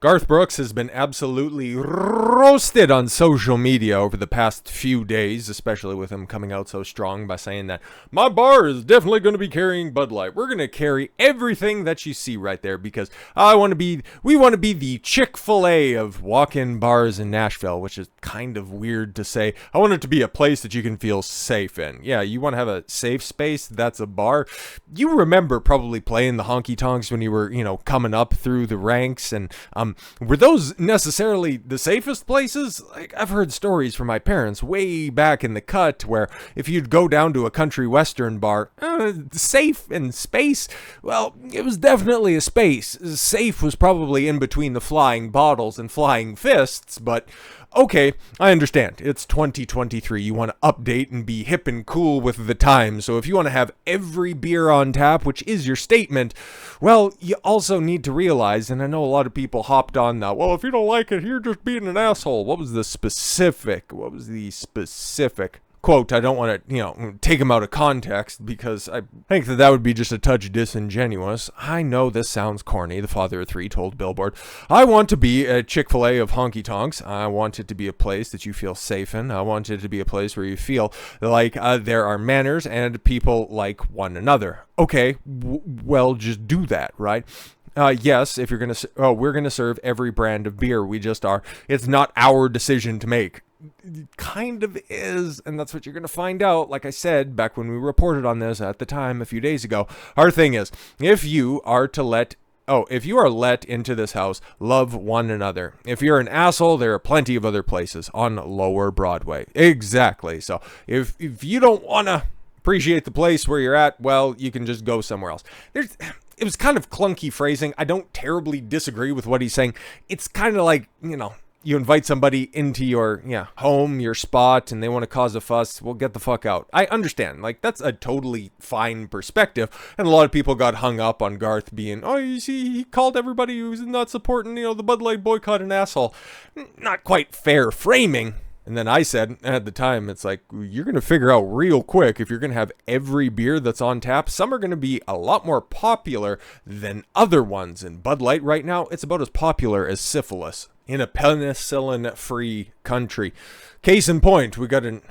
Garth Brooks has been absolutely roasted on social media over the past few days, especially with him coming out so strong by saying that my bar is definitely going to be carrying Bud Light. We're going to carry everything that you see right there because we want to be the Chick-fil-A of walk-in bars in Nashville, which is kind of weird to say. I want it to be a place that you can feel safe in. Yeah, you want to have a safe space, that's a bar. You remember probably playing the honky tonks when you were, coming up through the ranks, and were those necessarily the safest places? Like, I've heard stories from my parents way back in the cut where if you'd go down to a country western bar, safe and space, well, it was definitely a space. Safe was probably in between the flying bottles and flying fists, but okay, I understand. It's 2023. You want to update and be hip and cool with the times. So if you want to have every beer on tap, which is your statement, well, you also need to realize, and I know a lot of people hopped on that, well, if you don't like it, you're just being an asshole. What was the specific quote? I don't want to, take him out of context because I think that would be just a touch disingenuous. I know this sounds corny. The father of three told Billboard, I want to be a Chick-fil-A of honky tonks. I want it to be a place that you feel safe in. I want it to be a place where you feel like there are manners and people like one another. Okay, well, just do that, right? Yes, if you're going to, we're going to serve every brand of beer. We just are. It's not our decision to make. It kind of is, and that's what you're going to find out. Like I said, back when we reported on this at the time a few days ago, our thing is, if you are let into this house, love one another. If you're an asshole, there are plenty of other places on Lower Broadway. Exactly. So if you don't want to appreciate the place where you're at, well, you can just go somewhere else. It was kind of clunky phrasing. I don't terribly disagree with what he's saying. It's kind of like, you invite somebody into your home, your spot, and they want to cause a fuss. Well, get the fuck out. I understand. Like, that's a totally fine perspective. And a lot of people got hung up on Garth being, oh, you see, he called everybody who's not supporting, the Bud Light boycott an asshole. Not quite fair framing. And then I said at the time, it's like, you're going to figure out real quick if you're going to have every beer that's on tap. Some are going to be a lot more popular than other ones. And Bud Light right now, it's about as popular as syphilis in a penicillin-free country. Case in point, we got an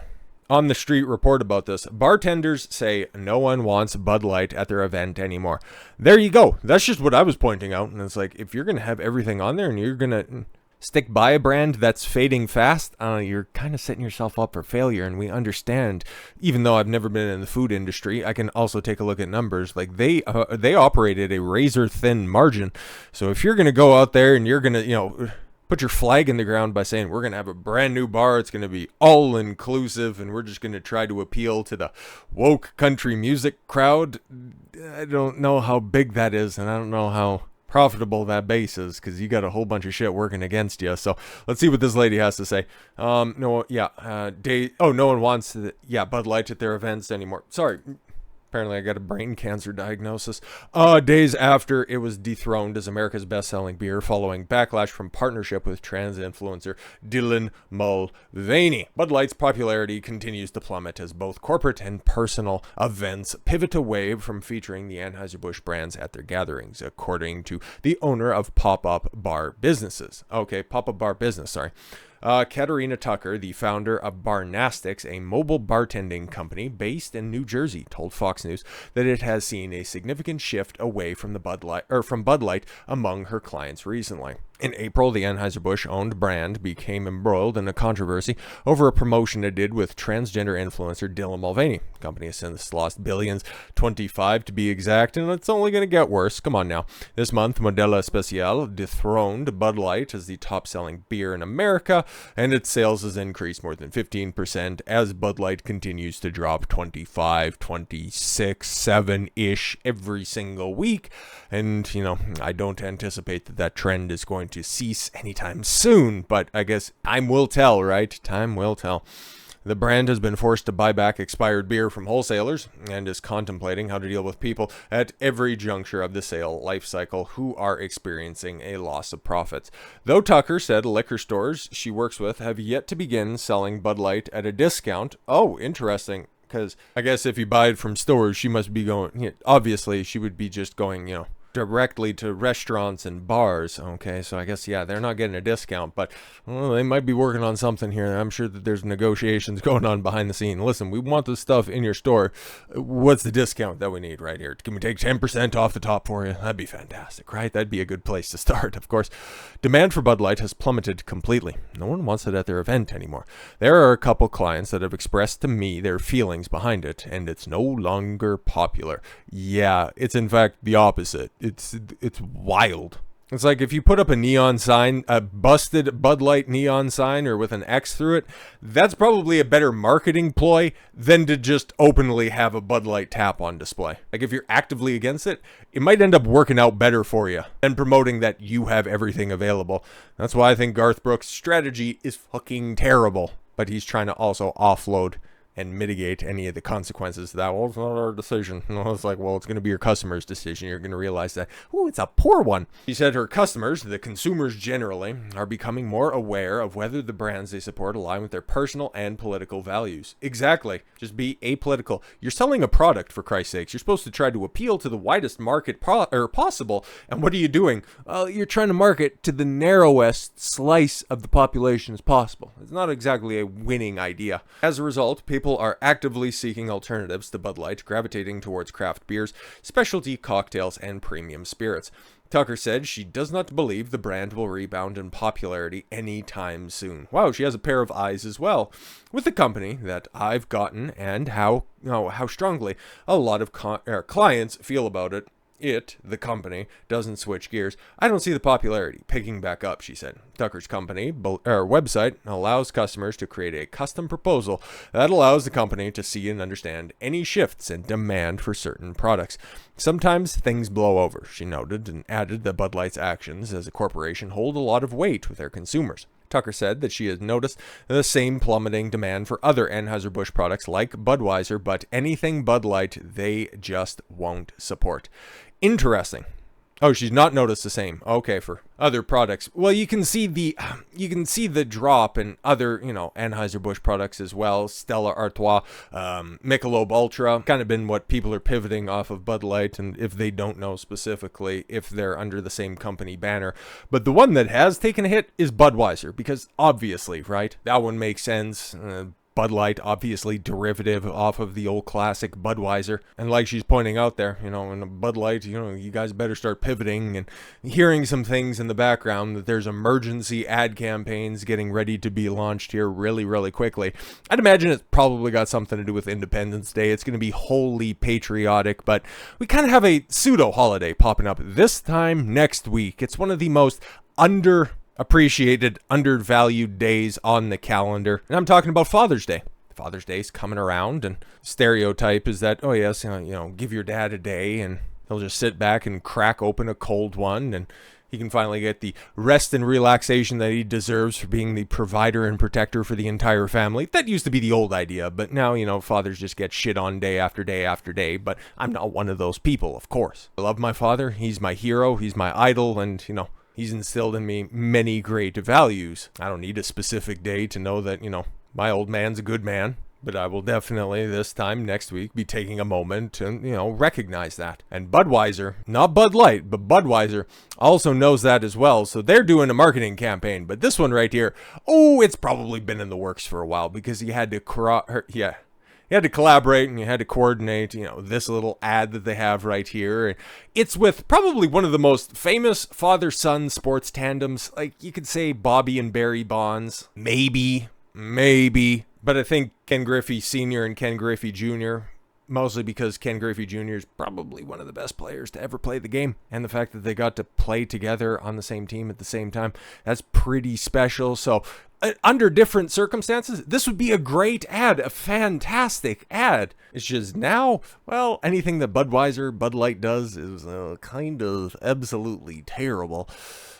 on-the-street report about this. Bartenders say no one wants Bud Light at their event anymore. There you go. That's just what I was pointing out. And it's like, if you're going to have everything on there and you're going to stick by a brand that's fading fast, you're kind of setting yourself up for failure. And we understand, even though I've never been in the food industry, I can also take a look at numbers. Like, they operated a razor thin margin. So if you're going to go out there and you're going to, put your flag in the ground by saying we're going to have a brand new bar, it's going to be all inclusive, and we're just going to try to appeal to the woke country music crowd, I don't know how big that is, and I don't know how profitable that base is, because you got a whole bunch of shit working against you. So let's see what this lady has to say. No one wants Bud Light at their events anymore. Sorry, apparently I got a brain cancer diagnosis. Days after it was dethroned as America's best-selling beer following backlash from partnership with trans influencer Dylan Mulvaney. Bud Light's popularity continues to plummet as both corporate and personal events pivot away from featuring the Anheuser Busch brands at their gatherings, according to the owner of Pop-Up Bar Business, sorry. Katarina Tucker, the founder of Barnastics, a mobile bartending company based in New Jersey, told Fox News that it has seen a significant shift away from Bud Light among her clients recently. In April, the Anheuser-Busch-owned brand became embroiled in a controversy over a promotion it did with transgender influencer Dylan Mulvaney. The company has since lost billions, 25 to be exact, and it's only going to get worse. Come on now. This month, Modelo Especial dethroned Bud Light as the top-selling beer in America, and its sales has increased more than 15% as Bud Light continues to drop 25, 26, 7-ish every single week. And, I don't anticipate that trend is going to cease anytime soon, but I guess time will tell, right? Time will tell. The brand has been forced to buy back expired beer from wholesalers and is contemplating how to deal with people at every juncture of the sale life cycle who are experiencing a loss of profits. Though Tucker said liquor stores she works with have yet to begin selling Bud Light at a discount. Oh, interesting. Because I guess if you buy it from stores, she must be going, obviously she would be just going, directly to restaurants and bars. Okay, so I guess, yeah, they're not getting a discount, but well, they might be working on something here. I'm sure that there's negotiations going on behind the scene. Listen, we want this stuff in your store. What's the discount that we need right here? Can we take 10% off the top for you? That'd be fantastic, right? That'd be a good place to start. Of course, demand for Bud Light has plummeted completely. No one wants it at their event anymore. There are a couple clients that have expressed to me their feelings behind it, and it's no longer popular. Yeah, it's in fact the opposite. It's wild. It's like if you put up a neon sign, a busted Bud Light neon sign or with an X through it, that's probably a better marketing ploy than to just openly have a Bud Light tap on display. Like if you're actively against it, it might end up working out better for you than promoting that you have everything available. That's why I think Garth Brooks' strategy is fucking terrible, but he's trying to also offload and mitigate any of the consequences of that. Well, it's not our decision. No, it's like, well, it's going to be your customer's decision. You're going to realize that, ooh, it's a poor one. She said her customers, the consumers generally, are becoming more aware of whether the brands they support align with their personal and political values. Exactly. Just be apolitical. You're selling a product, for Christ's sakes. You're supposed to try to appeal to the widest market possible. And what are you doing? Well, you're trying to market to the narrowest slice of the population as possible. It's not exactly a winning idea. As a result, people are actively seeking alternatives to Bud Light, gravitating towards craft beers, specialty cocktails, and premium spirits. Tucker said she does not believe the brand will rebound in popularity anytime soon. Wow, she has a pair of eyes as well. With the company that I've gotten and how strongly a lot of clients feel about it, the company, doesn't switch gears, I don't see the popularity picking back up, she said. Tucker's company website allows customers to create a custom proposal that allows the company to see and understand any shifts in demand for certain products. Sometimes things blow over, she noted, and added that Bud Light's actions as a corporation hold a lot of weight with their consumers. Tucker said that she has noticed the same plummeting demand for other Anheuser Busch products like Budweiser, but anything Bud Light they just won't support. Interesting. Oh, she's not noticed the same. Okay, for other products. Well, you can see the drop in other, Anheuser Busch products as well. Stella Artois, Michelob Ultra, kind of been what people are pivoting off of Bud Light, and if they don't know specifically if they're under the same company banner. But the one that has taken a hit is Budweiser, because obviously, right? That one makes sense. Bud Light, obviously derivative off of the old classic Budweiser. And like she's pointing out there, in Bud Light, you guys better start pivoting and hearing some things in the background that there's emergency ad campaigns getting ready to be launched here really, really quickly. I'd imagine it's probably got something to do with Independence Day. It's going to be wholly patriotic, but we kind of have a pseudo holiday popping up this time next week. It's one of the most underappreciated, undervalued days on the calendar. And I'm talking about Father's Day. Father's Day's coming around, and stereotype is that, oh yes, give your dad a day and he'll just sit back and crack open a cold one, and he can finally get the rest and relaxation that he deserves for being the provider and protector for the entire family. That used to be the old idea, but now, fathers just get shit on day after day after day, but I'm not one of those people, of course. I love my father. He's my hero. He's my idol, and, he's instilled in me many great values. I don't need a specific day to know that, my old man's a good man. But I will definitely, this time next week, be taking a moment and, recognize that. And Budweiser, not Bud Light, but Budweiser also knows that as well. So they're doing a marketing campaign. But this one right here, it's probably been in the works for a while, because you had to collaborate and you had to coordinate, this little ad that they have right here. It's with probably one of the most famous father-son sports tandems. Like, you could say Bobby and Barry Bonds. Maybe. But I think Ken Griffey Sr. and Ken Griffey Jr., mostly because Ken Griffey Jr. is probably one of the best players to ever play the game. And the fact that they got to play together on the same team at the same time, that's pretty special. So under different circumstances, this would be a great ad, a fantastic ad. It's just now, well, anything that Budweiser, Bud Light does is kind of absolutely terrible.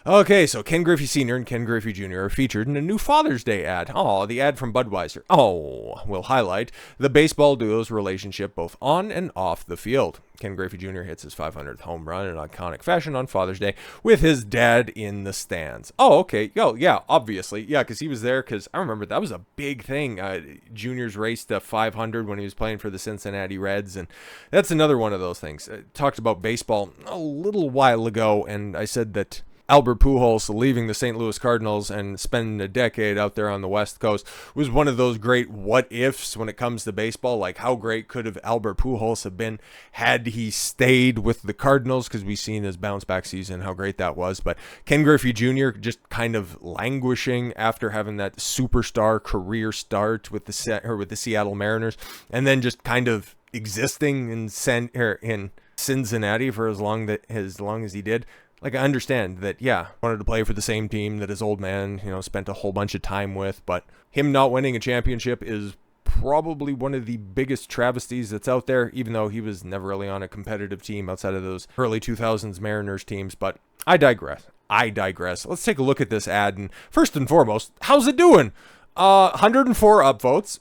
Okay, so Ken Griffey Sr. and Ken Griffey Jr. are featured in a new Father's Day ad. Oh, the ad from Budweiser. Oh, will highlight the baseball duo's relationship both on and off the field. Ken Griffey Jr. hits his 500th home run in iconic fashion on Father's Day with his dad in the stands. Oh, okay. Oh, yeah, obviously. Yeah, because he was there, because I remember that was a big thing. Junior's raced a 500 when he was playing for the Cincinnati Reds, and that's another one of those things. I talked about baseball a little while ago, and I said that Albert Pujols leaving the St. Louis Cardinals and spending a decade out there on the West Coast was one of those great what-ifs when it comes to baseball. Like, how great could have Albert Pujols have been had he stayed with the Cardinals? Because we've seen his bounce-back season, how great that was. But Ken Griffey Jr. just kind of languishing after having that superstar career start with the Seattle Mariners, and then just kind of existing in Cincinnati for as long as he did. Like, I understand that, yeah, wanted to play for the same team that his old man, spent a whole bunch of time with, but him not winning a championship is probably one of the biggest travesties that's out there, even though he was never really on a competitive team outside of those early 2000s Mariners teams. But I digress. Let's take a look at this ad, and first and foremost, how's it doing? 104 upvotes.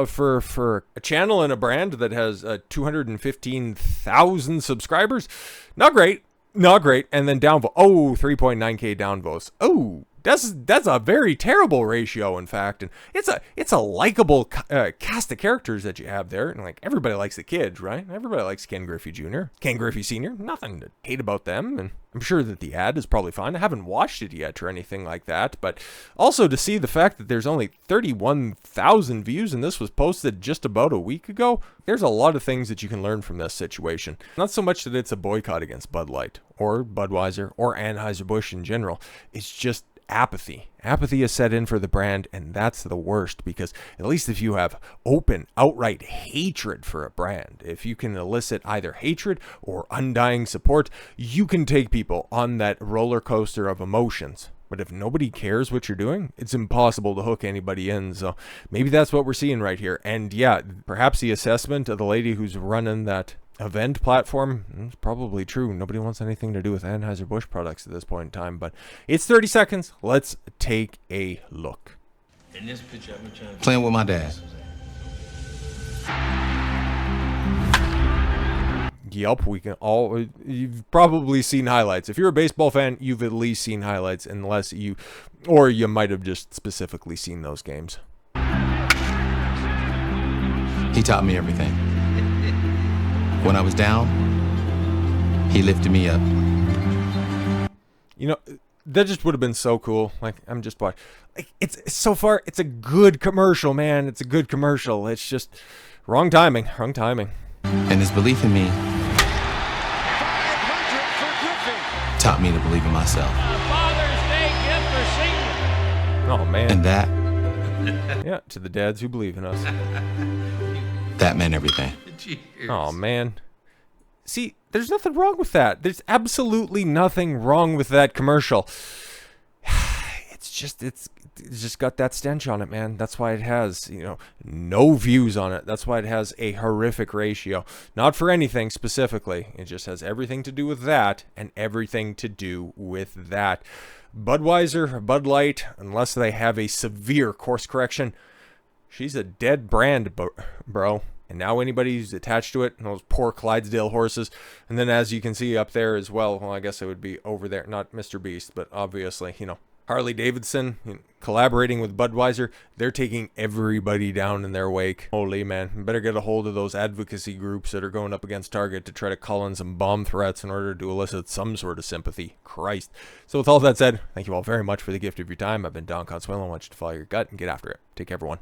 For a channel and a brand that has 215,000 subscribers. Not great. And then downvote. Oh, 3.9K downvotes. Oh, that's a very terrible ratio, in fact. And it's a likable cast of characters that you have there. And like, everybody likes the kids, right? Everybody likes Ken Griffey Jr., Ken Griffey Sr. Nothing to hate about them. And I'm sure that the ad is probably fine. I haven't watched it yet or anything like that. But also to see the fact that there's only 31,000 views and this was posted just about a week ago, there's a lot of things that you can learn from this situation. Not so much that it's a boycott against Bud Light or Budweiser or Anheuser Busch in general. It's just apathy. Apathy is set in for the brand, and that's the worst, because at least if you have open, outright hatred for a brand, if you can elicit either hatred or undying support, you can take people on that roller coaster of emotions. But if nobody cares what you're doing, it's impossible to hook anybody in. So maybe that's what we're seeing right here. And yeah, perhaps the assessment of the lady who's running that event platform is probably true. Nobody wants anything to do with Anheuser-Busch products at this point in time. But it's 30 seconds. Let's take a look. In this picture, I've been trying to playing with my dad. Yep, we can all. You've probably seen highlights. If you're a baseball fan, you've at least seen highlights, unless you might have just specifically seen those games. He taught me everything. When I was down, he lifted me up. That just would have been so cool. Like, I'm just watching. Like, it's so far, it's a good commercial, man. It's a good commercial. It's just wrong timing. And his belief in me taught me to believe in myself. Father's Day gift for senior. Oh, man. And that Yeah, to the dads who believe in us. that meant everything. Cheers. Oh, man. See, there's nothing wrong with that. There's absolutely nothing wrong with that commercial. It's just got that stench on it, man. That's why it has, no views on it. That's why it has a horrific ratio. Not for anything specifically. It just has everything to do with that and everything to do with that. Budweiser, Bud Light, unless they have a severe course correction, she's a dead brand, bro. And now anybody who's attached to it, those poor Clydesdale horses. And then as you can see up there as well, I guess it would be over there, not Mr. Beast, but obviously, Harley Davidson collaborating with Budweiser, they're taking everybody down in their wake. Holy man, you better get a hold of those advocacy groups that are going up against Target to try to call in some bomb threats in order to elicit some sort of sympathy. Christ. So with all that said, thank you all very much for the gift of your time. I've been Don Consuelo. I want you to follow your gut and get after it. Take care, everyone.